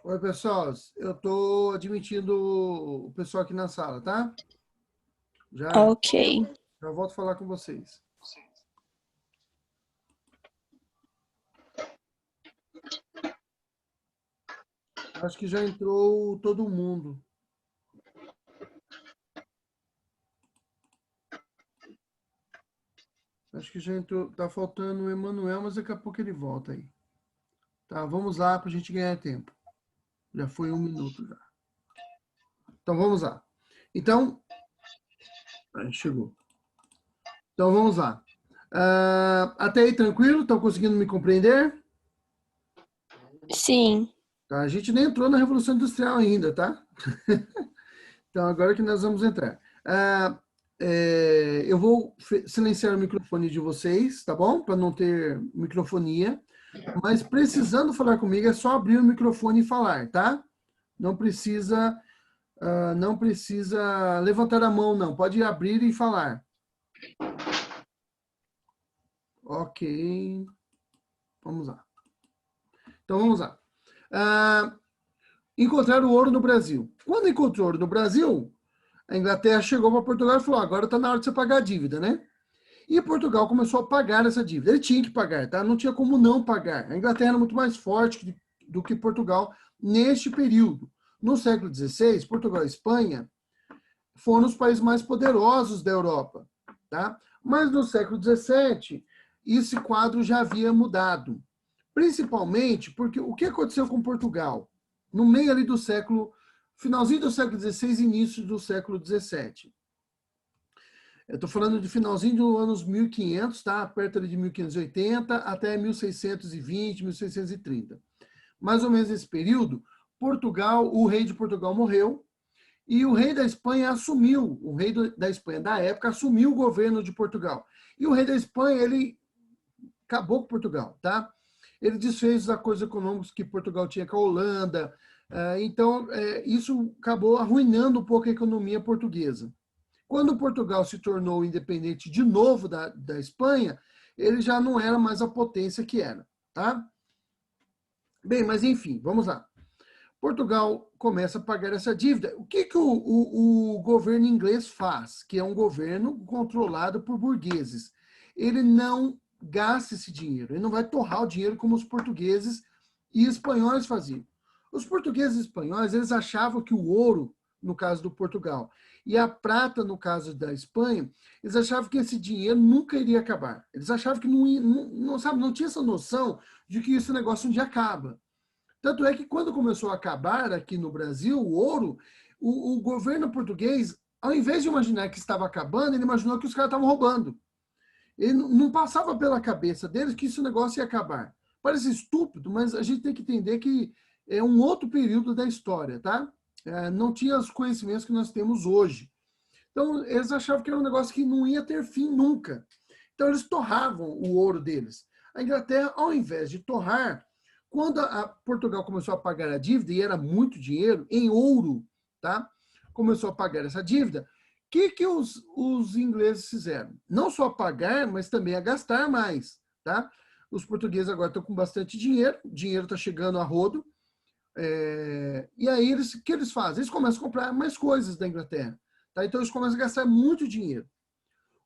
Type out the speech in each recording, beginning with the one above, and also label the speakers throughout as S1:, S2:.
S1: Oi, pessoal. Eu tô admitindo o pessoal aqui na sala, tá? Já,
S2: Ok.
S1: já volto a falar com vocês. Acho que já entrou todo mundo. Acho que já entrou. Tá faltando o Emanuel, mas daqui a pouco ele volta aí. Tá, vamos lá pra gente ganhar tempo. Já foi 1 minuto já. Então vamos lá. Então, aí chegou. Então vamos lá. Até aí tranquilo? Estão conseguindo me compreender?
S2: Sim.
S1: Tá, a gente nem entrou na Revolução Industrial ainda, tá? Então, agora que nós vamos entrar. Eu vou silenciar o microfone de vocês, tá bom? Para não ter microfonia. Mas precisando falar comigo, é só abrir o microfone e falar, tá? Não precisa, não precisa levantar a mão, não. Pode abrir e falar. Ok. Vamos lá. Então, vamos lá. Ah, encontrar o ouro no Brasil. Quando encontrou ouro no Brasil, a Inglaterra chegou para Portugal e falou: agora está na hora de você pagar a dívida, né? E Portugal começou a pagar essa dívida. Ele tinha que pagar, tá? Não tinha como não pagar. A Inglaterra era muito mais forte do que Portugal neste período. No século XVI, Portugal e Espanha foram os países mais poderosos da Europa, tá? Mas no século XVII, esse quadro já havia mudado. Principalmente porque o que aconteceu com Portugal? No meio ali do século, finalzinho do século XVI, início do século XVII. Eu estou falando de finalzinho dos anos 1500, tá? Perto ali de 1580 até 1620, 1630. Mais ou menos esse período, Portugal, o rei de Portugal morreu e o rei da Espanha assumiu, o rei da Espanha da época assumiu o governo de Portugal. E o rei da Espanha, ele acabou com Portugal, tá? Ele desfez os acordos econômicos que Portugal tinha com a Holanda, então isso acabou arruinando um pouco a economia portuguesa. Quando Portugal se tornou independente de novo da Espanha, ele já não era mais a potência que era, tá? Bem, mas enfim, vamos lá. Portugal começa a pagar essa dívida. O que, que o governo inglês faz? Que é um governo controlado por burgueses. Ele não gasta esse dinheiro, ele não vai torrar o dinheiro como os portugueses e espanhóis faziam. Os portugueses e espanhóis, eles achavam que o ouro, no caso do Portugal, e a prata, no caso da Espanha, eles achavam que esse dinheiro nunca iria acabar. Eles achavam que não tinha essa noção de que esse negócio um dia acaba. Tanto é que quando começou a acabar aqui no Brasil o ouro, o governo português, ao invés de imaginar que estava acabando, ele imaginou que os caras estavam roubando. Ele não passava pela cabeça deles que esse negócio ia acabar. Parece estúpido, mas a gente tem que entender que é um outro período da história, tá? Não tinha os conhecimentos que nós temos hoje. Então, eles achavam que era um negócio que não ia ter fim nunca. Então, eles torravam o ouro deles. A Inglaterra, ao invés de torrar, quando a Portugal começou a pagar a dívida, e era muito dinheiro, em ouro, tá? Começou a pagar essa dívida, o que os ingleses fizeram? Não só pagar, mas também a gastar mais, tá? Os portugueses agora estão com bastante dinheiro, o dinheiro está chegando a rodo, e aí o que eles fazem? Eles começam a comprar mais coisas da Inglaterra. Tá? Então eles começam a gastar muito dinheiro.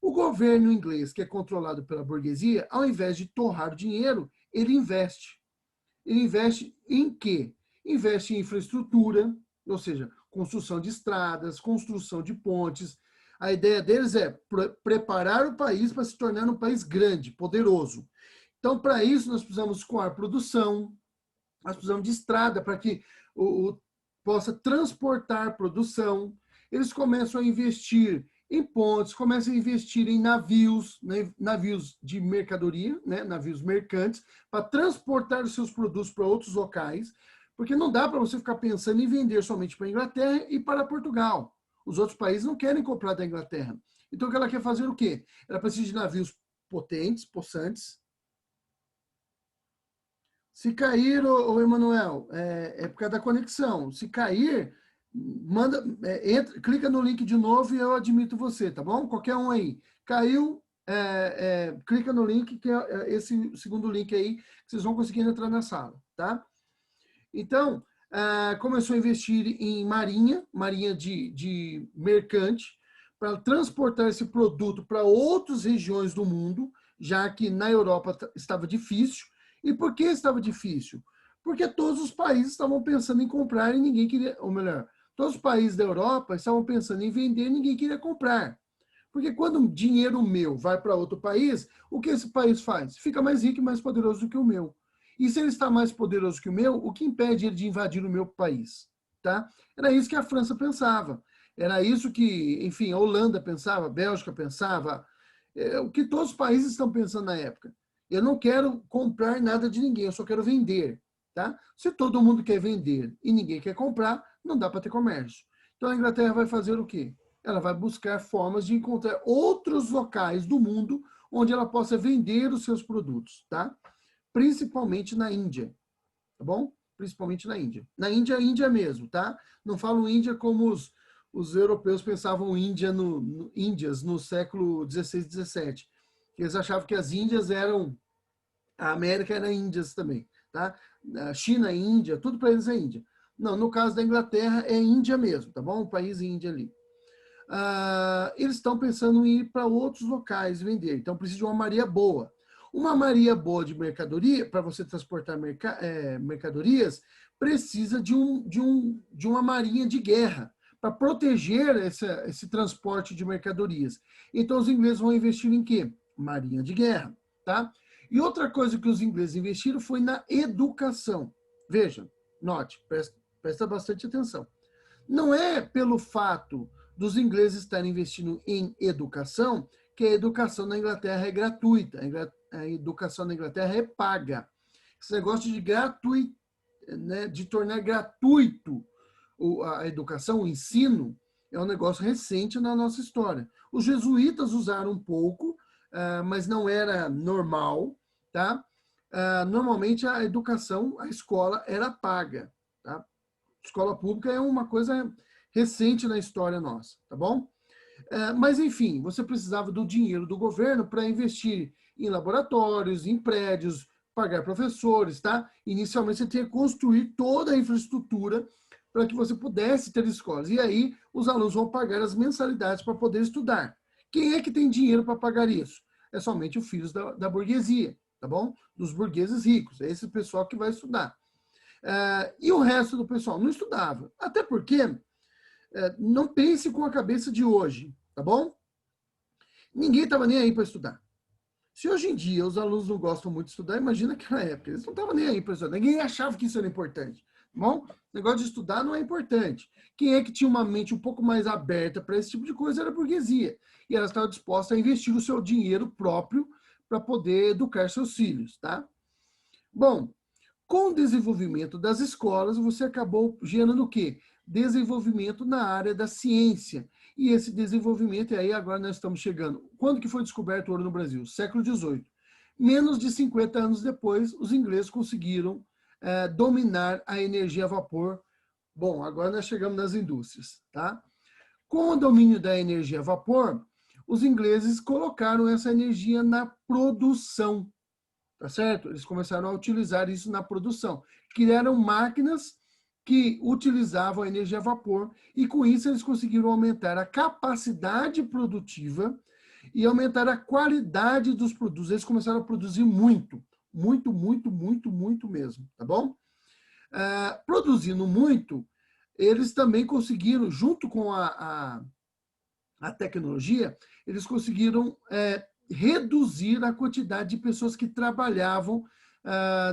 S1: O governo inglês, que é controlado pela burguesia, ao invés de torrar dinheiro, ele investe. Ele investe em quê? Investe em infraestrutura, ou seja, construção de estradas, construção de pontes. A ideia deles é preparar o país para se tornar um país grande, poderoso. Então, para isso, nós precisamos escoar produção, nós precisamos de estrada para que possa transportar produção. Eles começam a investir em pontes, começam a investir em navios, né, navios de mercadoria, né, navios mercantes, para transportar os seus produtos para outros locais, porque não dá para você ficar pensando em vender somente para a Inglaterra e para Portugal. Os outros países não querem comprar da Inglaterra. Então, o que ela quer fazer o quê? Ela precisa de navios potentes, possantes. Se cair, ô Emanuel, por causa da conexão. Se cair, manda, clica no link de novo e eu admito você, tá bom? Qualquer um aí. Caiu, clica no link, que é esse segundo link aí, que vocês vão conseguir entrar na sala, tá? Então, começou a investir em marinha de mercante, para transportar esse produto para outras regiões do mundo, já que na Europa estava difícil. E por que estava difícil? Porque todos os países estavam pensando em comprar e ninguém queria, ou melhor, todos os países da Europa estavam pensando em vender e ninguém queria comprar. Porque quando dinheiro meu vai para outro país, o que esse país faz? Fica mais rico e mais poderoso do que o meu. E se ele está mais poderoso que o meu, o que impede ele de invadir o meu país? Tá? Era isso que a França pensava. Era isso que, enfim, a Holanda pensava, a Bélgica pensava, o que todos os países estão pensando na época. Eu não quero comprar nada de ninguém, eu só quero vender. Tá? Se todo mundo quer vender e ninguém quer comprar, não dá para ter comércio. Então a Inglaterra vai fazer o quê? Ela vai buscar formas de encontrar outros locais do mundo onde ela possa vender os seus produtos, tá? Principalmente na Índia, tá bom? Principalmente na Índia. Na Índia, Índia mesmo, tá? Não falo Índia como os europeus pensavam Índias no século XVI, XVII. Eles achavam que as Índias eram... A América era Índias também, tá? A China, Índia, tudo para eles é Índia. Não, no caso da Inglaterra é Índia mesmo, tá bom? O país Índia ali. Eles estão pensando em ir para outros locais vender. Então, precisa de uma maria boa. Uma maria boa de mercadoria, para você transportar mercadorias, precisa de uma marinha de guerra para proteger esse transporte de mercadorias. Então, os ingleses vão investir em quê? Marinha de guerra, tá? E outra coisa que os ingleses investiram foi na educação. Veja, note, presta bastante atenção. Não é pelo fato dos ingleses estarem investindo em educação que a educação na Inglaterra é gratuita. A educação na Inglaterra é paga. Esse negócio de gratuito, né, de tornar gratuito a educação, o ensino, é um negócio recente na nossa história. Os jesuítas usaram um pouco, mas não era normal, tá? Normalmente a educação, a escola era paga, tá? Escola pública é uma coisa recente na história nossa, tá bom? Mas, enfim, você precisava do dinheiro do governo para investir em laboratórios, em prédios, pagar professores, tá? Inicialmente, você tinha que construir toda a infraestrutura para que você pudesse ter escolas. E aí, os alunos vão pagar as mensalidades para poder estudar. Quem é que tem dinheiro para pagar isso? É somente os filhos da burguesia, tá bom? Dos burgueses ricos. É esse pessoal que vai estudar. E o resto do pessoal não estudava. Até porque, não pense com a cabeça de hoje, tá bom? Ninguém estava nem aí para estudar. Se hoje em dia os alunos não gostam muito de estudar, imagina aquela época. Eles não estavam nem aí para estudar. Ninguém achava que isso era importante. Tá bom? O negócio de estudar não é importante. Quem é que tinha uma mente um pouco mais aberta para esse tipo de coisa era a burguesia. E ela estava disposta a investir o seu dinheiro próprio para poder educar seus filhos, tá? Bom, com o desenvolvimento das escolas, você acabou gerando o quê? Desenvolvimento na área da ciência. E esse desenvolvimento, e aí agora nós estamos chegando. Quando que foi descoberto o ouro no Brasil? Século XVIII. Menos de 50 anos depois, os ingleses conseguiram dominar a energia a vapor. Bom, agora nós chegamos nas indústrias, tá? Com o domínio da energia a vapor, os ingleses colocaram essa energia na produção, tá certo? Eles começaram a utilizar isso na produção. Criaram máquinas que utilizavam a energia a vapor e com isso eles conseguiram aumentar a capacidade produtiva e aumentar a qualidade dos produtos. Eles começaram a produzir muito, muito, muito, muito, muito mesmo, tá bom? Produzindo muito, eles também conseguiram, junto com a tecnologia, eles conseguiram reduzir a quantidade de pessoas que trabalhavam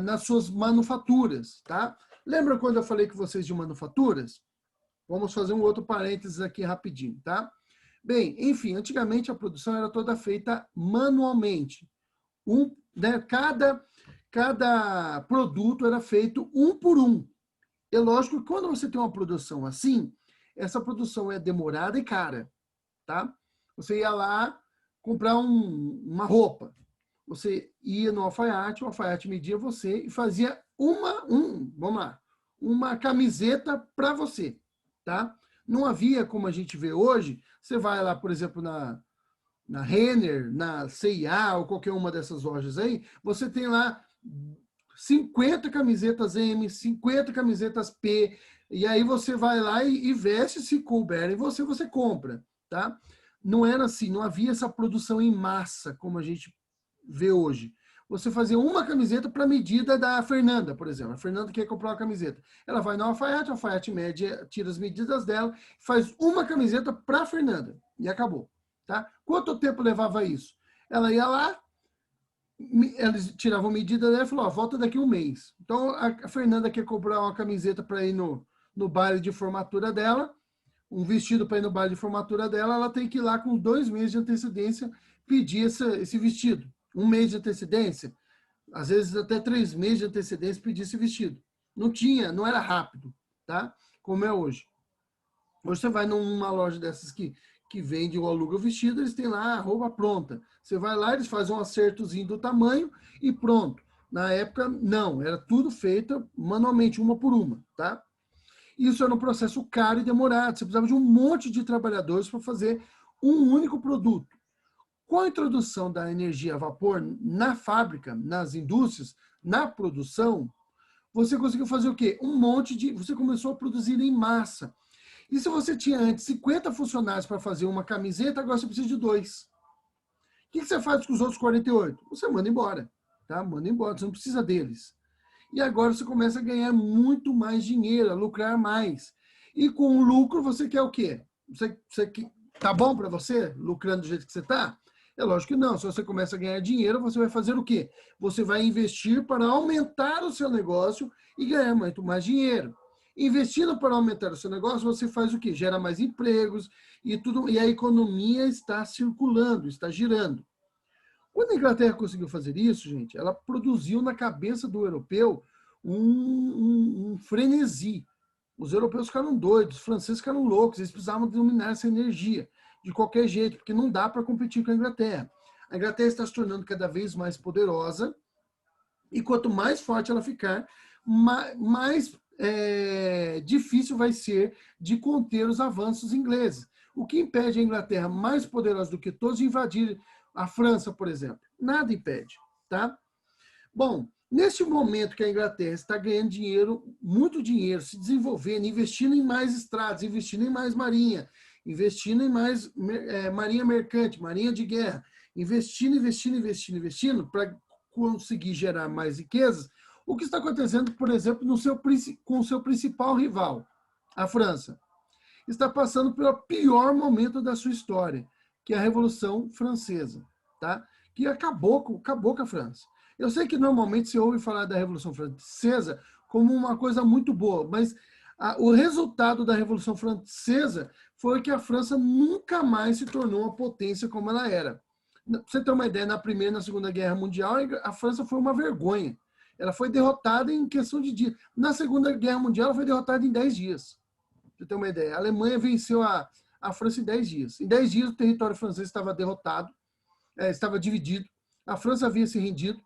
S1: nas suas manufaturas, tá? Lembra quando eu falei com vocês de manufaturas? Vamos fazer um outro parênteses aqui rapidinho, tá? Bem, enfim, antigamente a produção era toda feita manualmente. Né, cada produto era feito um por um. É lógico que quando você tem uma produção assim, essa produção é demorada e cara, tá? Você ia lá comprar uma roupa. Você ia no alfaiate, o alfaiate media você e fazia vamos lá, uma camiseta para você, tá? Não havia, como a gente vê hoje, você vai lá, por exemplo, na Renner, na C&A ou qualquer uma dessas lojas aí, você tem lá 50 camisetas M, 50 camisetas P, e aí você vai lá e veste, se couber em você, você compra, tá? Não era assim, não havia essa produção em massa, como a gente vê hoje. Você fazia uma camiseta para a medida da Fernanda, por exemplo. A Fernanda quer comprar uma camiseta. Ela vai na alfaiate mede, tira as medidas dela, faz uma camiseta para a Fernanda, e acabou, tá? Quanto tempo levava isso? Ela ia lá, eles tiravam medida dela e falaram, ó, volta daqui um mês. Então, a Fernanda quer comprar uma camiseta para ir no baile de formatura dela, um vestido para ir no baile de formatura dela, ela tem que ir lá com 2 meses de antecedência pedir esse vestido. Um mês de antecedência, às vezes até 3 meses de antecedência pedir esse vestido. Não tinha, não era rápido, tá? Como é hoje. Hoje você vai numa loja dessas que vende ou aluga o vestido, eles têm lá a roupa pronta. Você vai lá, eles fazem um acertozinho do tamanho e pronto. Na época, não, era tudo feito manualmente, uma por uma, tá? Isso era um processo caro e demorado. Você precisava de um monte de trabalhadores para fazer um único produto. Com a introdução da energia a vapor na fábrica, nas indústrias, na produção, você conseguiu fazer o quê? Você começou a produzir em massa. E se você tinha antes 50 funcionários para fazer uma camiseta, agora você precisa de 2. O que você faz com os outros 48? Você manda embora, tá? Manda embora, você não precisa deles. E agora você começa a ganhar muito mais dinheiro, a lucrar mais. E com o lucro, você quer o quê? Tá bom para você, lucrando do jeito que você está? É lógico que não. Se você começa a ganhar dinheiro, você vai fazer o quê? Você vai investir para aumentar o seu negócio e ganhar muito mais dinheiro. Investindo para aumentar o seu negócio, você faz o quê? Gera mais empregos e tudo, e a economia está circulando, está girando. Quando a Inglaterra conseguiu fazer isso, gente, ela produziu na cabeça do europeu um frenesi. Os europeus ficaram doidos, os franceses ficaram loucos, eles precisavam dominar essa energia de qualquer jeito, porque não dá para competir com a Inglaterra. A Inglaterra está se tornando cada vez mais poderosa e quanto mais forte ela ficar, mais difícil vai ser de conter os avanços ingleses. O que impede a Inglaterra, mais poderosa do que todos, de invadir a França, por exemplo? Nada impede, tá? Bom, neste momento que a Inglaterra está ganhando dinheiro, muito dinheiro, se desenvolvendo, investindo em mais estradas, investindo em mais marinha, investindo em mais marinha mercante, marinha de guerra, investindo para conseguir gerar mais riquezas, o que está acontecendo, por exemplo, com o seu principal rival, a França? Está passando pelo pior momento da sua história, que é a Revolução Francesa, tá? Que acabou com a França. Eu sei que normalmente se ouve falar da Revolução Francesa como uma coisa muito boa, mas o resultado da Revolução Francesa foi que a França nunca mais se tornou uma potência como ela era. Pra você ter uma ideia, na Primeira e na Segunda Guerra Mundial, a França foi uma vergonha. Ela foi derrotada em questão de dias. Na Segunda Guerra Mundial, ela foi derrotada em 10 dias. Pra você ter uma ideia. A Alemanha venceu a França em 10 dias. Em 10 dias, o território francês estava derrotado, estava dividido. A França havia se rendido.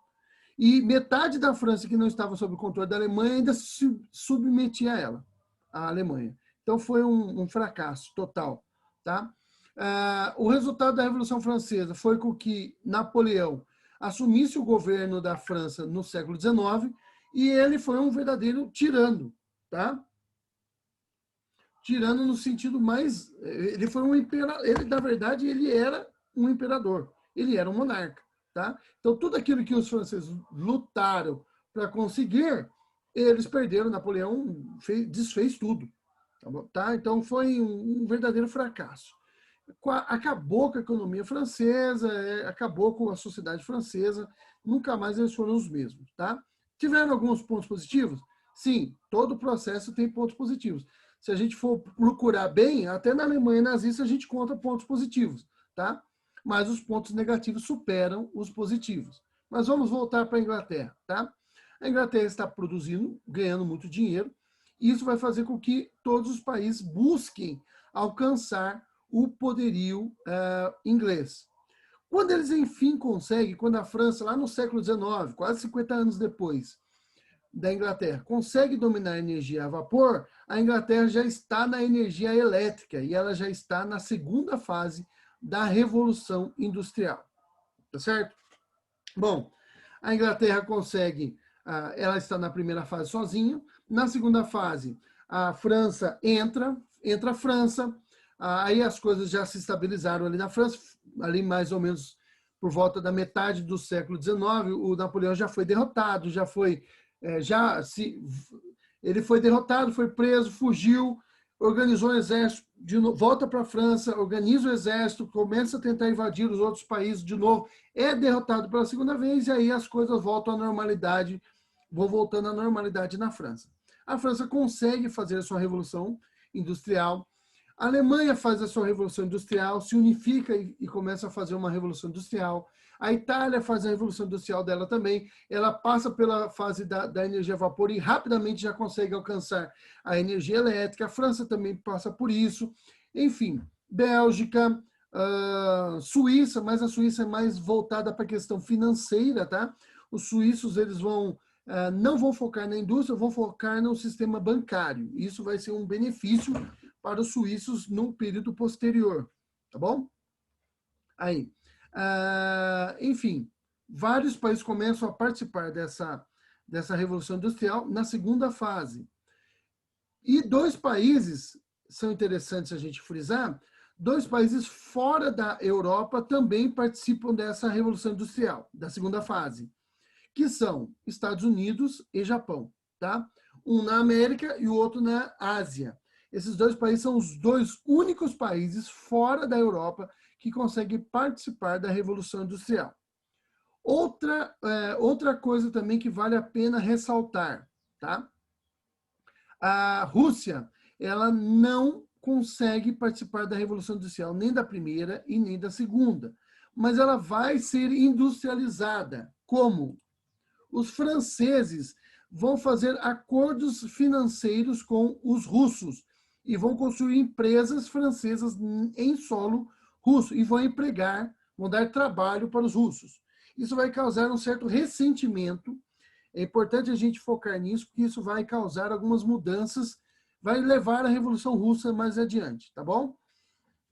S1: E metade da França que não estava sob o controle da Alemanha ainda se submetia a ela, a Alemanha. Então foi um fracasso total, tá? O resultado da Revolução Francesa foi com que Napoleão assumisse o governo da França no século XIX e ele foi um verdadeiro tirano, tá? Tirano no sentido mais... Ele foi um imperador. Ele, na verdade, ele era um imperador. Ele era um monarca. Tá? Então, tudo aquilo que os franceses lutaram para conseguir, eles perderam. Napoleão desfez tudo. Tá? Então, foi um verdadeiro fracasso. Acabou com a economia francesa, acabou com a sociedade francesa, nunca mais eles foram os mesmos. Tá? Tiveram alguns pontos positivos? Sim, todo processo tem pontos positivos. Se a gente for procurar bem, até na Alemanha nazista a gente conta pontos positivos. Tá? Mas os pontos negativos superam os positivos. Mas vamos voltar para a Inglaterra, tá? A Inglaterra está produzindo, ganhando muito dinheiro, e isso vai fazer com que todos os países busquem alcançar o poderio inglês. Quando eles, enfim, conseguem, quando a França, lá no século XIX, quase 50 anos depois da Inglaterra, consegue dominar a energia a vapor, a Inglaterra já está na energia elétrica, e ela já está na segunda fase da Revolução Industrial, tá certo? Bom, a Inglaterra consegue ela está na primeira fase sozinha. Na segunda fase, a França entra a França, aí as coisas já se estabilizaram ali na França, ali mais ou menos por volta da metade do século XIX, o Napoleão já foi derrotado, ele foi derrotado, foi preso, fugiu, organizou um exército, volta para a França, organiza o exército, começa a tentar invadir os outros países de novo, é derrotado pela segunda vez, e aí as coisas voltam à normalidade, vão voltando à normalidade na França. A França consegue fazer a sua revolução industrial, a Alemanha faz a sua revolução industrial, se unifica e começa a fazer uma revolução industrial. A Itália faz a revolução industrial dela também. Ela passa pela fase da energia a vapor e rapidamente já consegue alcançar a energia elétrica. A França também passa por isso. Enfim, Bélgica, Suíça, mas a Suíça é mais voltada para a questão financeira, tá? Os suíços, eles não vão focar na indústria, vão focar no sistema bancário. Isso vai ser um benefício para os suíços num período posterior, tá bom? Aí, enfim, vários países começam a participar dessa revolução industrial na segunda fase. E 2 países são interessantes a gente frisar, 2 países fora da Europa também participam dessa revolução industrial, da segunda fase, que são Estados Unidos e Japão, tá? Um na América e o outro na Ásia. Esses 2 países são os 2 únicos países fora da Europa que conseguem participar da Revolução Industrial. Outra coisa também que vale a pena ressaltar, tá? A Rússia, ela não consegue participar da Revolução Industrial, nem da primeira e nem da segunda, mas ela vai ser industrializada. Como? Os franceses vão fazer acordos financeiros com os russos e vão construir empresas francesas em solo russo e vão dar trabalho para os russos. Isso vai causar um certo ressentimento. É importante a gente focar nisso, porque isso vai causar algumas mudanças, vai levar a Revolução Russa mais adiante, tá bom?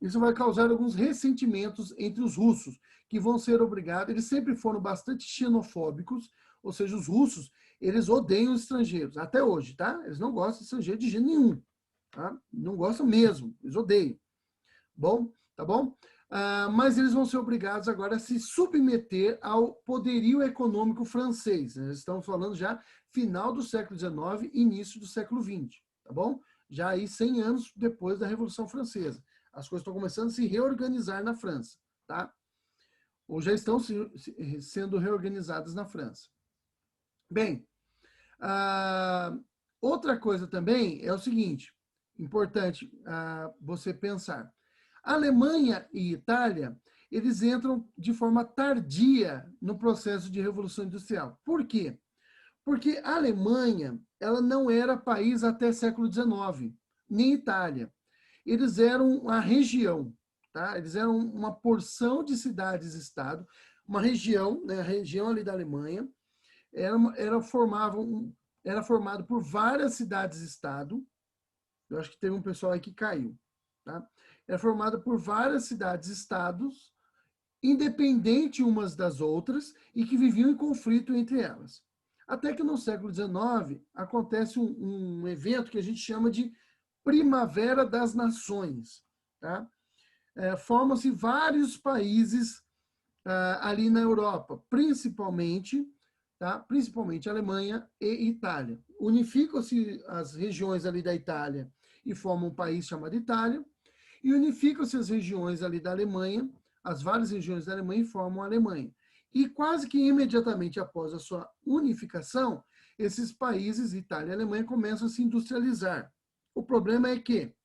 S1: Isso vai causar alguns ressentimentos entre os russos, que vão ser obrigados, eles sempre foram bastante xenofóbicos, ou seja, os russos, eles odeiam os estrangeiros, até hoje, tá? Eles não gostam de estrangeiro de jeito nenhum, tá? Não gostam mesmo, eles odeiam. Bom, tá bom? Mas eles vão ser obrigados agora a se submeter ao poderio econômico francês. Nós estamos falando já final do século XIX, início do século XX, tá bom? Já aí 100 anos depois da Revolução Francesa. As coisas estão começando a se reorganizar na França, tá? Ou já estão sendo reorganizadas na França. Bem, outra coisa também é o seguinte, importante você pensar. A Alemanha e Itália, eles entram de forma tardia no processo de Revolução Industrial. Por quê? Porque a Alemanha, ela não era país até século XIX, nem Itália. Eles eram uma região, tá? Eles eram uma porção de cidades-estado, uma região, né? A região ali da Alemanha, era formado por várias cidades-estado. Eu acho que teve um pessoal aí que caiu, tá? Era formada por várias cidades-estados, independentes umas das outras, e que viviam em conflito entre elas. Até que no século XIX acontece um evento que a gente chama de Primavera das Nações. Tá? Formam-se vários países ali na Europa, principalmente Alemanha e Itália. Unificam-se as regiões ali da Itália e formam um país chamado Itália, e unificam-se as regiões ali da Alemanha, as várias regiões da Alemanha, e formam a Alemanha. E quase que imediatamente após a sua unificação, esses países, Itália e Alemanha, começam a se industrializar. O problema é que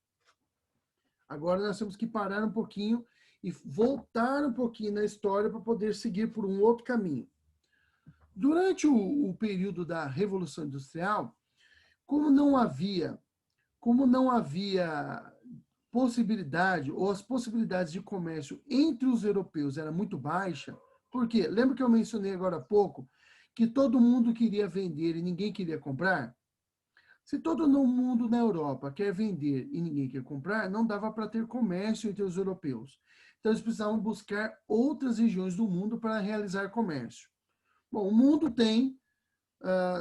S1: agora nós temos que parar um pouquinho e voltar um pouquinho na história para poder seguir por um outro caminho. Durante o período da Revolução Industrial, como não havia possibilidade, ou as possibilidades de comércio entre os europeus era muito baixa, porque lembra que eu mencionei agora há pouco que todo mundo queria vender e ninguém queria comprar? Se todo mundo na Europa quer vender e ninguém quer comprar, não dava para ter comércio entre os europeus. Então eles precisavam buscar outras regiões do mundo para realizar comércio. Bom, o mundo tem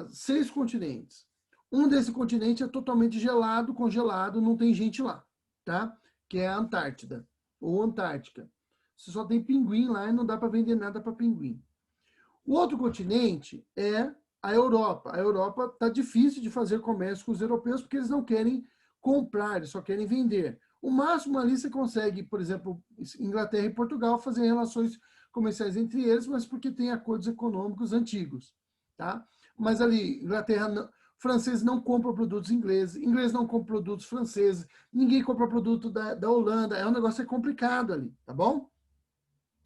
S1: 6 continentes. Um desse continente é totalmente gelado, congelado, não tem gente lá, tá? Que é a Antártida ou Antártica. Você só tem pinguim lá e não dá para vender nada para pinguim. O outro continente é a Europa. A Europa está difícil de fazer comércio com os europeus porque eles não querem comprar, eles só querem vender. O máximo ali você consegue, por exemplo, Inglaterra e Portugal fazer relações comerciais entre eles, mas porque tem acordos econômicos antigos, tá? Mas ali, Inglaterra, francês não compra produtos ingleses, inglês não compra produtos franceses, ninguém compra produto da Holanda, é um negócio complicado ali, tá bom?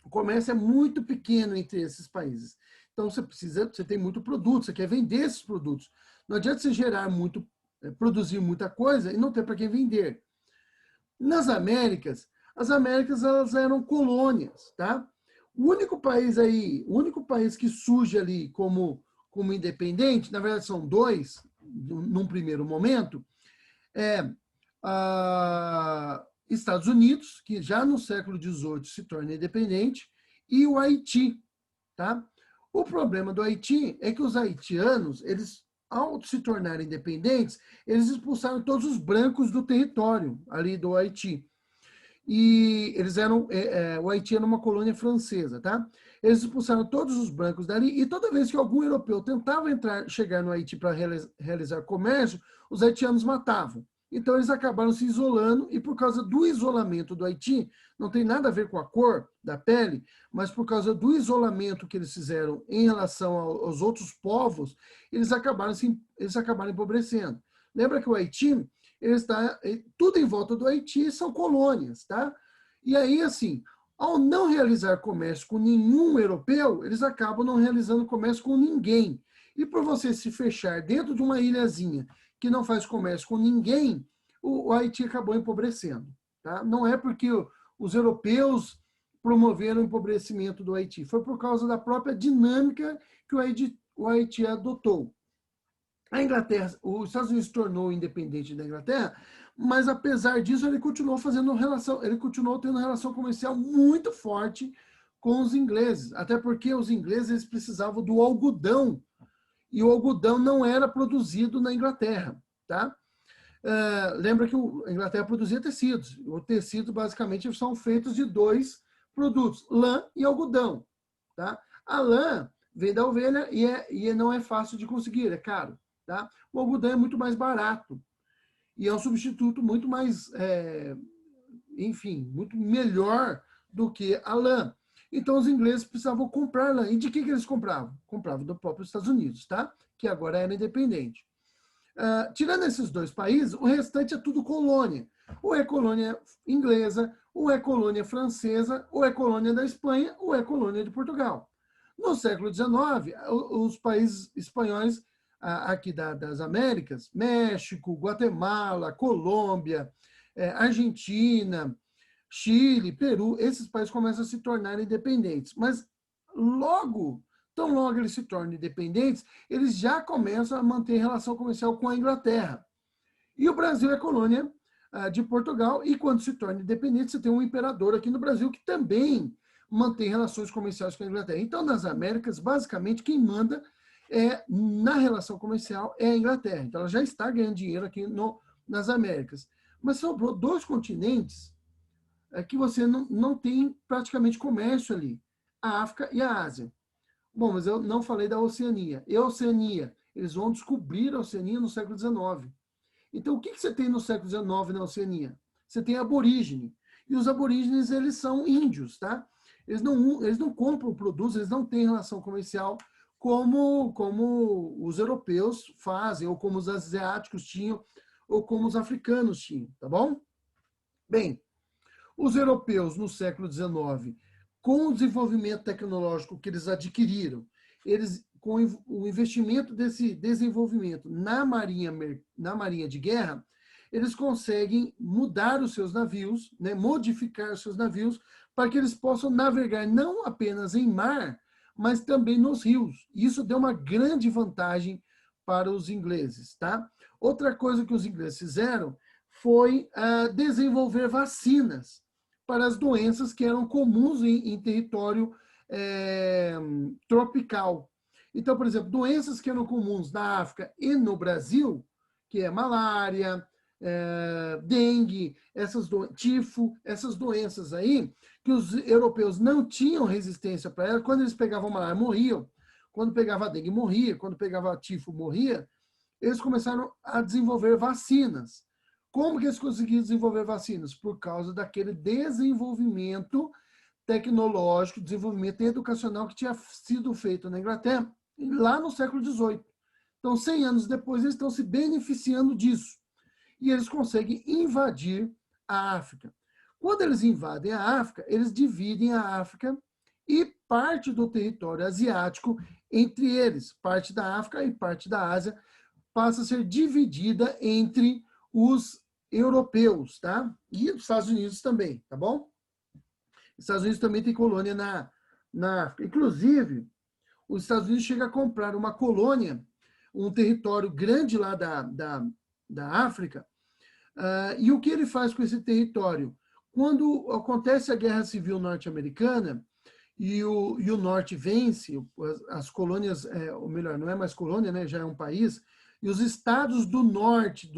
S1: O comércio é muito pequeno entre esses países. Então você tem muito produto, você quer vender esses produtos. Não adianta você gerar muito, produzir muita coisa e não ter para quem vender. Nas Américas, as Américas elas eram colônias, tá? O único país que surge ali como independente, na verdade são dois, num primeiro momento, é Estados Unidos, que já no século XVIII se torna independente, e o Haiti, tá? O problema do Haiti é que os haitianos, eles, ao se tornarem independentes, eles expulsaram todos os brancos do território ali do Haiti. E eles eram, o Haiti era uma colônia francesa, tá? Eles expulsaram todos os brancos dali e toda vez que algum europeu tentava chegar no Haiti para realizar comércio, os haitianos matavam. Então eles acabaram se isolando e por causa do isolamento do Haiti, não tem nada a ver com a cor da pele, mas por causa do isolamento que eles fizeram em relação aos outros povos, eles acabaram empobrecendo. Lembra que o Haiti, tudo em volta do Haiti são colônias, tá? E aí, assim, ao não realizar comércio com nenhum europeu, eles acabam não realizando comércio com ninguém. E por você se fechar dentro de uma ilhazinha que não faz comércio com ninguém, o Haiti acabou empobrecendo, tá? Não é porque os europeus promoveram o empobrecimento do Haiti, foi por causa da própria dinâmica que o Haiti adotou. A Inglaterra, os Estados Unidos se tornou independente da Inglaterra, mas apesar disso ele continuou tendo relação comercial muito forte com os ingleses, até porque os ingleses precisavam do algodão e o algodão não era produzido na Inglaterra, tá? Lembra que a Inglaterra produzia tecidos. O tecido basicamente são feitos de 2 produtos, lã e algodão, tá? A lã vem da ovelha e não é fácil de conseguir, é caro. Tá? O algodão é muito mais barato e é um substituto muito mais, enfim, muito melhor do que a lã. Então os ingleses precisavam comprar lã. E de que eles compravam? Compravam do próprio Estados Unidos, tá? Que agora era independente. Tirando esses 2 países, o restante é tudo colônia. Ou é colônia inglesa, ou é colônia francesa, ou é colônia da Espanha, ou é colônia de Portugal. No século XIX, os países espanhóis aqui das Américas, México, Guatemala, Colômbia, Argentina, Chile, Peru, esses países começam a se tornar independentes. Mas tão logo eles se tornam independentes, eles já começam a manter relação comercial com a Inglaterra. E o Brasil é colônia de Portugal, e quando se torna independente, você tem um imperador aqui no Brasil que também mantém relações comerciais com a Inglaterra. Então, nas Américas, basicamente, quem manda na relação comercial é a Inglaterra. Então, ela já está ganhando dinheiro aqui nas Américas. Mas sobrou 2 continentes que você não tem praticamente comércio ali. A África e a Ásia. Bom, mas eu não falei da Oceania. E a Oceania? Eles vão descobrir a Oceania no século XIX. Então, o que você tem no século XIX na Oceania? Você tem aborígene. E os aborígenes, eles são índios, tá? Eles não compram produtos, eles não têm relação comercial como os europeus fazem, ou como os asiáticos tinham, ou como os africanos tinham, tá bom? Bem, os europeus no século XIX, com o desenvolvimento tecnológico que eles adquiriram, com o investimento desse desenvolvimento na marinha de guerra, eles conseguem mudar os seus navios, né, modificar os seus navios, para que eles possam navegar não apenas em mar, mas também nos rios. Isso deu uma grande vantagem para os ingleses, tá? Outra coisa que os ingleses fizeram foi desenvolver vacinas para as doenças que eram comuns em território tropical. Então, por exemplo, doenças que eram comuns na África e no Brasil, que é malária, dengue, tifo, essas doenças aí, que os europeus não tinham resistência para ela, quando eles pegavam malária, morriam. Quando pegava dengue, morria. Quando pegava tifo, morria. Eles começaram a desenvolver vacinas. Como que eles conseguiram desenvolver vacinas? Por causa daquele desenvolvimento tecnológico, desenvolvimento educacional que tinha sido feito na Inglaterra lá no século XVIII. Então, 100 anos depois, eles estão se beneficiando disso. E eles conseguem invadir a África. Quando eles invadem a África, eles dividem a África e parte do território asiático entre eles. Parte da África e parte da Ásia passa a ser dividida entre os europeus, tá? E os Estados Unidos também, tá bom? Os Estados Unidos também tem colônia na África. Inclusive, os Estados Unidos chega a comprar uma colônia, um território grande lá da África, e o que ele faz com esse território? Quando acontece a Guerra Civil Norte-Americana e o Norte vence, as colônias, ou melhor, não é mais colônia, né, já é um país, e os estados do Norte,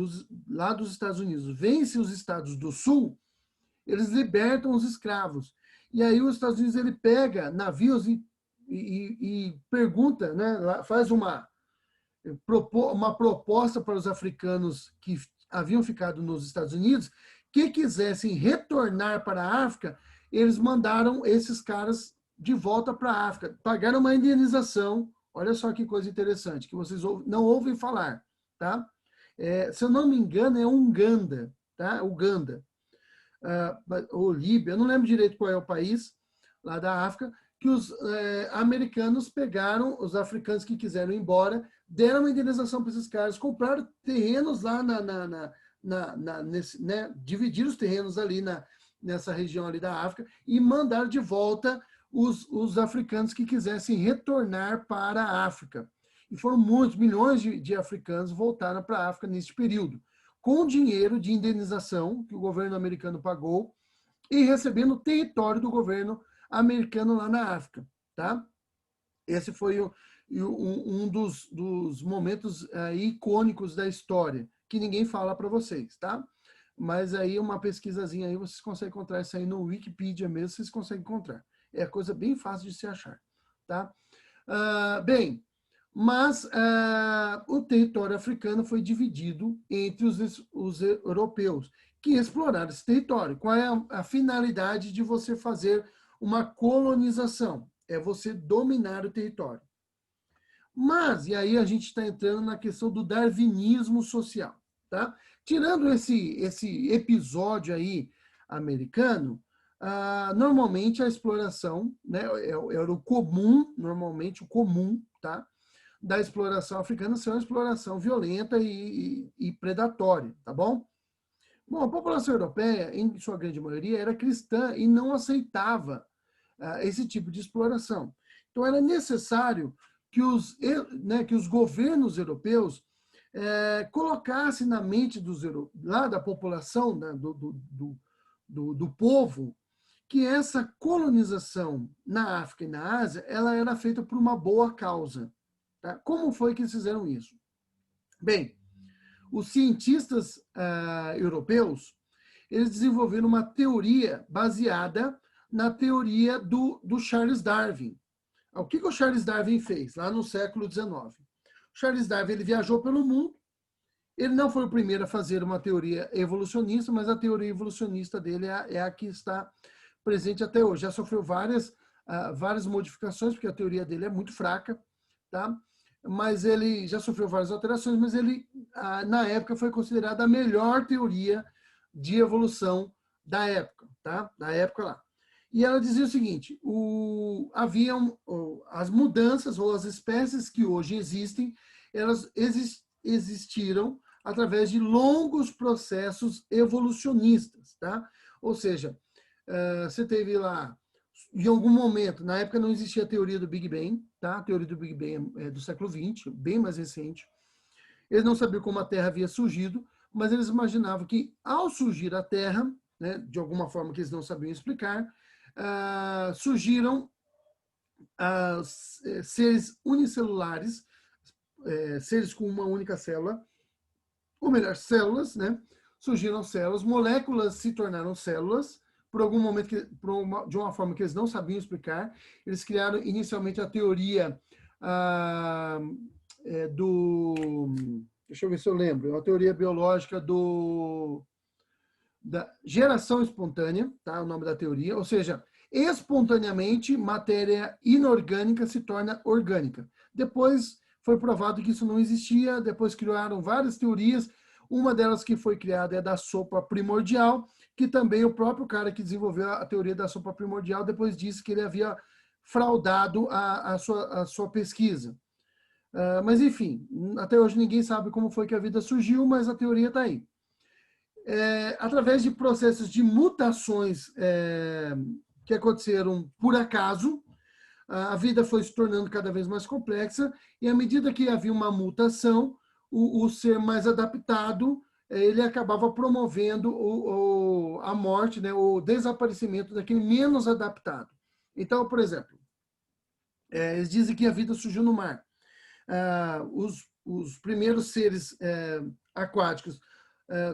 S1: lá dos Estados Unidos, vencem os estados do Sul, eles libertam os escravos. E aí os Estados Unidos ele pega navios e pergunta, né, faz uma proposta para os africanos que haviam ficado nos Estados Unidos, que quisessem retornar para a África, eles mandaram esses caras de volta para a África, pagaram uma indenização. Olha só que coisa interessante, que vocês não ouvem falar, tá? Se eu não me engano, é Uganda, tá? Uganda. Ou Líbia, eu não lembro direito qual é o país lá da África, que os americanos pegaram os africanos que quiseram ir embora, deram uma indenização para esses caras, compraram terrenos lá dividiram os terrenos ali nessa região ali da África e mandaram de volta os africanos que quisessem retornar para a África. E foram muitos, milhões de africanos voltaram para a África nesse período, com dinheiro de indenização que o governo americano pagou e recebendo o território do governo americano lá na África, tá? Esse foi um dos momentos icônicos da história, que ninguém fala para vocês, tá? Mas aí uma pesquisazinha aí, vocês conseguem encontrar isso aí no Wikipedia mesmo, vocês conseguem encontrar. É coisa bem fácil de se achar, tá? Bem, mas o território africano foi dividido entre os europeus, que exploraram esse território. Qual é a finalidade de você fazer uma colonização? É você dominar o território. Mas, e aí a gente está entrando na questão do darwinismo social, tá? Tirando esse episódio aí americano, normalmente a exploração, né, era o comum, normalmente o comum, tá? Da exploração africana ser uma exploração violenta e predatória, tá bom? Bom, a população europeia, em sua grande maioria, era cristã e não aceitava esse tipo de exploração. Então, era necessário que os governos europeus colocassem na mente lá da população, né, do povo, que essa colonização na África e na Ásia, ela era feita por uma boa causa. Tá? Como foi que eles fizeram isso? Bem, os cientistas europeus, eles desenvolveram uma teoria baseada na teoria do Charles Darwin. O que o Charles Darwin fez lá no século XIX? O Charles Darwin ele viajou pelo mundo, ele não foi o primeiro a fazer uma teoria evolucionista, mas a teoria evolucionista dele é a que está presente até hoje. Já sofreu várias modificações, porque a teoria dele é muito fraca, tá? Mas ele já sofreu várias alterações, mas ele, na época, foi considerada a melhor teoria de evolução da época, tá? Da época lá. E ela dizia o seguinte, haviam as mudanças ou as espécies que hoje existem, elas existiram através de longos processos evolucionistas, tá? Ou seja, você teve lá, em algum momento, na época não existia a teoria do Big Bang, tá? A teoria do Big Bang é do século XX, bem mais recente. Eles não sabiam como a Terra havia surgido, mas eles imaginavam que, ao surgir a Terra, né, de alguma forma que eles não sabiam explicar, surgiram seres unicelulares, seres com uma única célula, ou melhor, células, né? Surgiram células, moléculas se tornaram células, por algum momento, de uma forma que eles não sabiam explicar. Eles criaram inicialmente a teoria deixa eu ver se eu lembro, a teoria biológica da geração espontânea, tá? O nome da teoria, ou seja, espontaneamente matéria inorgânica se torna orgânica. Depois foi provado que isso não existia, depois criaram várias teorias, uma delas que foi criada é da sopa primordial, que também o próprio cara que desenvolveu a teoria da sopa primordial depois disse que ele havia fraudado a sua pesquisa. Mas enfim, até hoje ninguém sabe como foi que a vida surgiu, mas a teoria está aí. Através de processos de mutações que aconteceram por acaso, a vida foi se tornando cada vez mais complexa, e à medida que havia uma mutação, o ser mais adaptado, ele acabava promovendo a morte, né, o desaparecimento daquele menos adaptado. Então, por exemplo, eles dizem que a vida surgiu no mar. Os primeiros seres aquáticos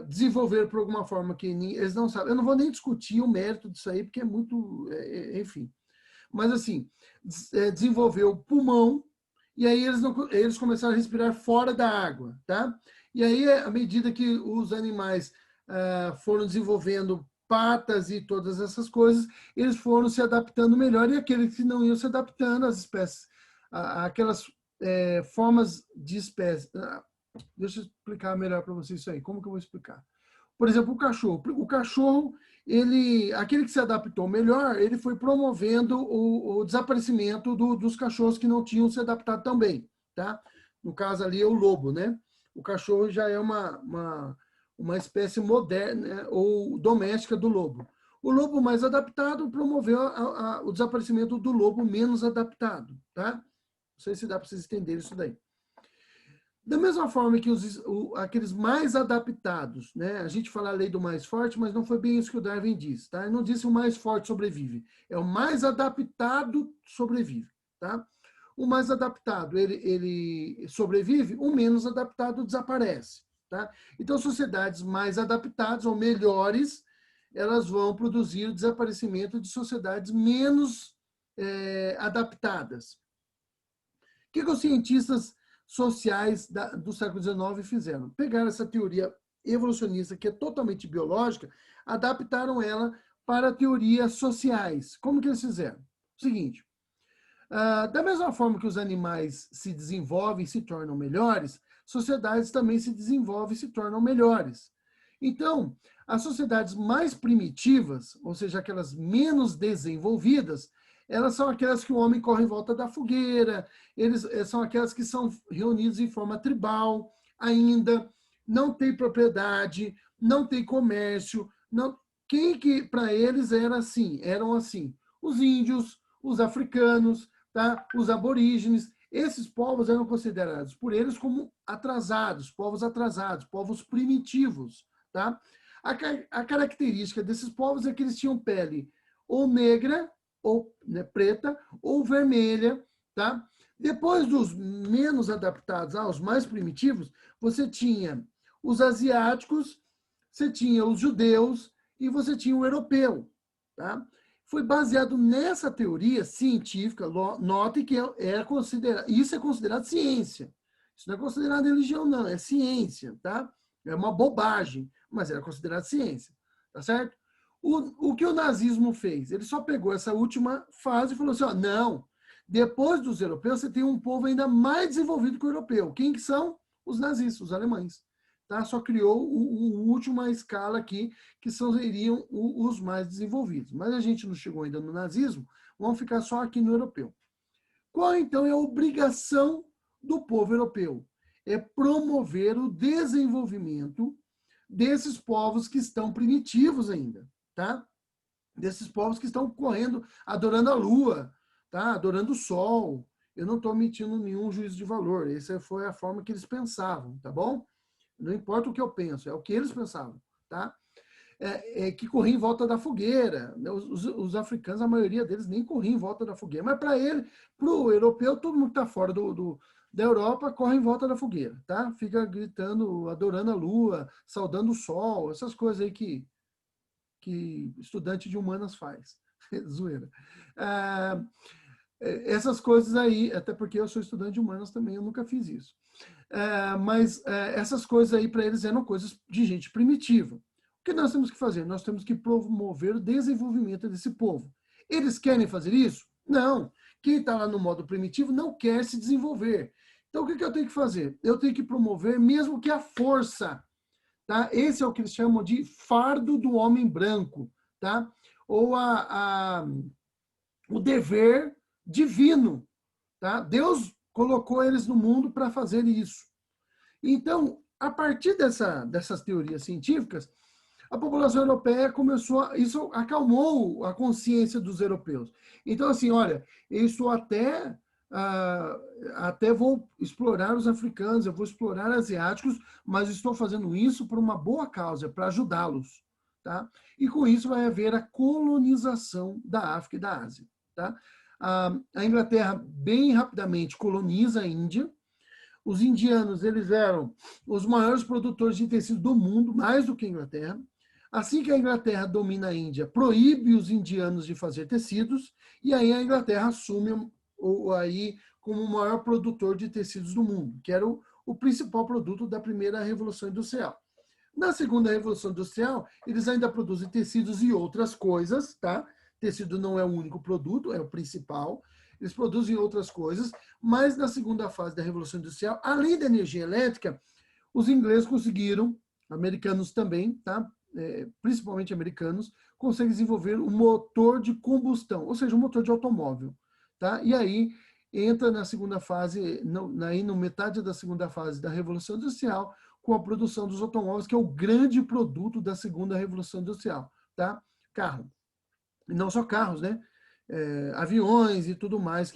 S1: desenvolveram por alguma forma que eles não sabem. Eu não vou nem discutir o mérito disso aí, porque é muito, enfim. Mas assim, desenvolveu pulmão, e aí eles começaram a respirar fora da água, tá? E aí, à medida que os animais foram desenvolvendo patas e todas essas coisas, eles foram se adaptando melhor, e aqueles que não iam se adaptando, as espécies, aquelas formas de espécies. Deixa eu explicar melhor para vocês isso aí. Como que eu vou explicar? Por exemplo, o cachorro. O cachorro, aquele que se adaptou melhor, ele foi promovendo o desaparecimento dos cachorros que não tinham se adaptado tão bem, tá? No caso ali é o lobo, né? O cachorro já é uma espécie moderna, né, ou doméstica do lobo. O lobo mais adaptado promoveu o desaparecimento do lobo menos adaptado, tá? Não sei se dá para vocês entenderem isso daí. Da mesma forma que aqueles mais adaptados, né? A gente fala a lei do mais forte, mas não foi bem isso que o Darwin disse, tá? Ele não disse o mais forte sobrevive, é o mais adaptado sobrevive, tá? O mais adaptado, ele sobrevive, o menos adaptado desaparece, tá? Então, sociedades mais adaptadas ou melhores, elas vão produzir o desaparecimento de sociedades menos adaptadas. O que os cientistas sociais do século XIX fizeram? Pegaram essa teoria evolucionista, que é totalmente biológica, adaptaram ela para teorias sociais. Como que eles fizeram? O seguinte, da mesma forma que os animais se desenvolvem e se tornam melhores, sociedades também se desenvolvem e se tornam melhores. Então, as sociedades mais primitivas, ou seja, aquelas menos desenvolvidas, elas são aquelas que o homem corre em volta da fogueira, eles são aquelas que são reunidos em forma tribal, ainda não tem propriedade, não tem comércio, não. Quem que para eles eram assim? Os índios, os africanos, tá? Os aborígenes. Esses povos eram considerados por eles como atrasados, povos primitivos, tá? A característica desses povos é que eles tinham pele ou negra, ou preta, ou vermelha, tá? Depois dos menos adaptados aos mais primitivos, você tinha os asiáticos, você tinha os judeus e você tinha o europeu, tá? Foi baseado nessa teoria científica, note que isso é considerado ciência. Isso não é considerado religião, não, é ciência, tá? É uma bobagem, mas era considerado ciência, tá certo? O que o nazismo fez? Ele só pegou essa última fase e falou assim, não, depois dos europeus você tem um povo ainda mais desenvolvido que o europeu. Quem que são? Os nazistas, os alemães. Tá? Só criou o última escala aqui, que seriam os mais desenvolvidos. Mas a gente não chegou ainda no nazismo, vamos ficar só aqui no europeu. Qual, então, é a obrigação do povo europeu? É promover o desenvolvimento desses povos que estão primitivos ainda, tá? Desses povos que estão correndo, adorando a lua, tá? Adorando o sol. Eu não estou emitindo nenhum juízo de valor. Essa foi a forma que eles pensavam, tá bom? Não importa o que eu penso, é o que eles pensavam, tá? que corriam em volta da fogueira. Os africanos, a maioria deles nem corriam em volta da fogueira. Mas para o europeu, todo mundo que está fora da Europa corre em volta da fogueira, tá? Fica gritando, adorando a lua, saudando o sol, essas coisas aí que estudante de humanas faz. Zoeira. Essas coisas aí, até porque eu sou estudante de humanas também, eu nunca fiz isso. Mas essas coisas aí para eles eram coisas de gente primitiva. O que nós temos que fazer? Nós temos que promover o desenvolvimento desse povo. Eles querem fazer isso? Não. Quem está lá no modo primitivo não quer se desenvolver. Então, o que eu tenho que fazer? Eu tenho que promover, mesmo que a força. Tá? Esse é o que eles chamam de fardo do homem branco. Tá? Ou o dever divino. Tá? Deus colocou eles no mundo para fazer isso. Então, a partir dessas teorias científicas, a população europeia isso acalmou a consciência dos europeus. Então, assim, olha, isso até vou explorar os africanos, eu vou explorar asiáticos, mas estou fazendo isso por uma boa causa, para ajudá-los. Tá? E com isso vai haver a colonização da África e da Ásia. Tá? A Inglaterra, bem rapidamente, coloniza a Índia. Os indianos, eles eram os maiores produtores de tecido do mundo, mais do que a Inglaterra. Assim que a Inglaterra domina a Índia, proíbe os indianos de fazer tecidos, e aí a Inglaterra assume aí como o maior produtor de tecidos do mundo, que era o principal produto da primeira Revolução Industrial. Na segunda Revolução Industrial, eles ainda produzem tecidos e outras coisas, tá? Tecido não é o único produto, é o principal. Eles produzem outras coisas, mas na segunda fase da Revolução Industrial, além da energia elétrica, os ingleses conseguiram, americanos também, tá? Principalmente americanos, conseguem desenvolver um motor de combustão, ou seja, um motor de automóvel. Tá? E aí entra na segunda fase, no metade da segunda fase da Revolução Industrial, com a produção dos automóveis, que é o grande produto da segunda Revolução Industrial. Tá? Carro. E não só carros, né? Aviões e tudo mais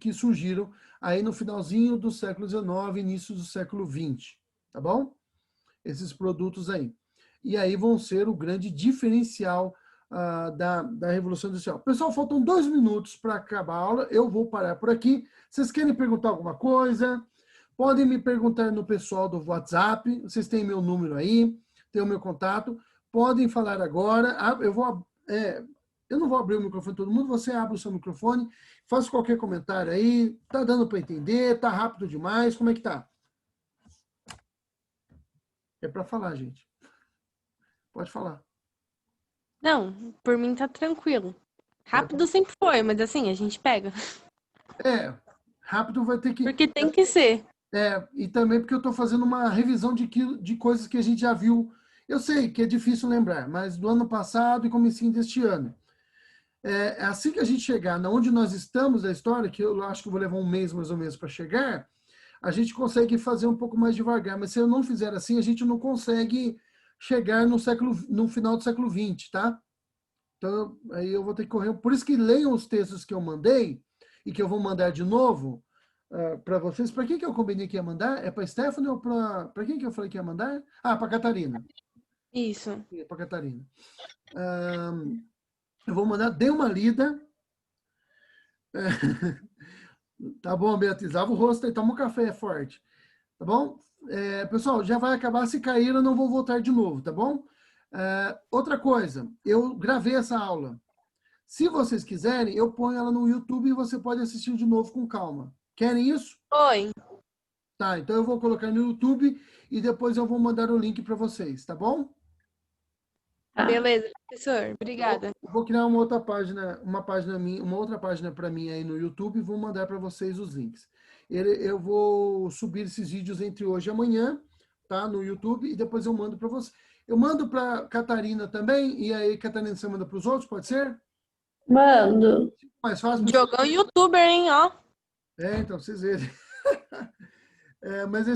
S1: que surgiram aí no finalzinho do século XIX, início do século XX. Tá bom? Esses produtos aí. E aí vão ser o grande diferencial da Revolução Industrial. Pessoal, faltam 2 minutos para acabar a aula. Eu vou parar por aqui. Vocês querem perguntar alguma coisa? Podem me perguntar no pessoal do WhatsApp. Vocês têm meu número aí, tem o meu contato. Podem falar agora. Eu não vou abrir o microfone de todo mundo. Você abre o seu microfone, faça qualquer comentário aí. Tá dando para entender? Tá rápido demais? Como é que tá? É para falar, gente. Pode falar.
S2: Não, por mim tá tranquilo. Rápido sempre foi, mas assim, a gente pega.
S1: Rápido vai ter que...
S2: Porque tem que ser.
S1: E também porque eu estou fazendo uma revisão de coisas que a gente já viu. Eu sei que é difícil lembrar, mas do ano passado e comecinho deste ano. Assim que a gente chegar onde nós estamos da história, que eu acho que eu vou levar um mês mais ou menos para chegar, a gente consegue fazer um pouco mais devagar. Mas se eu não fizer assim, a gente não consegue chegar no final do século XX, tá? Então, aí eu vou ter que correr. Por isso que leiam os textos que eu mandei e que eu vou mandar de novo para vocês. Para quem que eu combinei que ia mandar? É para Stephanie ou para quem que eu falei que ia mandar? Para Catarina.
S2: Isso.
S1: Para Catarina. Eu vou mandar, dê uma lida. Tá bom, Beatriz? Lava o rosto aí, toma um café forte. Tá bom? Pessoal, já vai acabar. Se cair, eu não vou voltar de novo, tá bom? Outra coisa, eu gravei essa aula. Se vocês quiserem, eu ponho ela no YouTube e você pode assistir de novo com calma. Querem isso?
S2: Oi.
S1: Tá, então eu vou colocar no YouTube e depois eu vou mandar o link para vocês, tá bom?
S2: Beleza, professor. Obrigada.
S1: Eu vou criar uma outra página para mim aí no YouTube e vou mandar para vocês os links. Eu vou subir esses vídeos entre hoje e amanhã, tá? No YouTube e depois eu mando para você. Eu mando para Catarina também e aí Catarina você manda para os outros, pode ser?
S3: Mando.
S1: Mais fácil.
S2: Jogão youtuber, hein, ó.
S1: Então vocês verem. Mas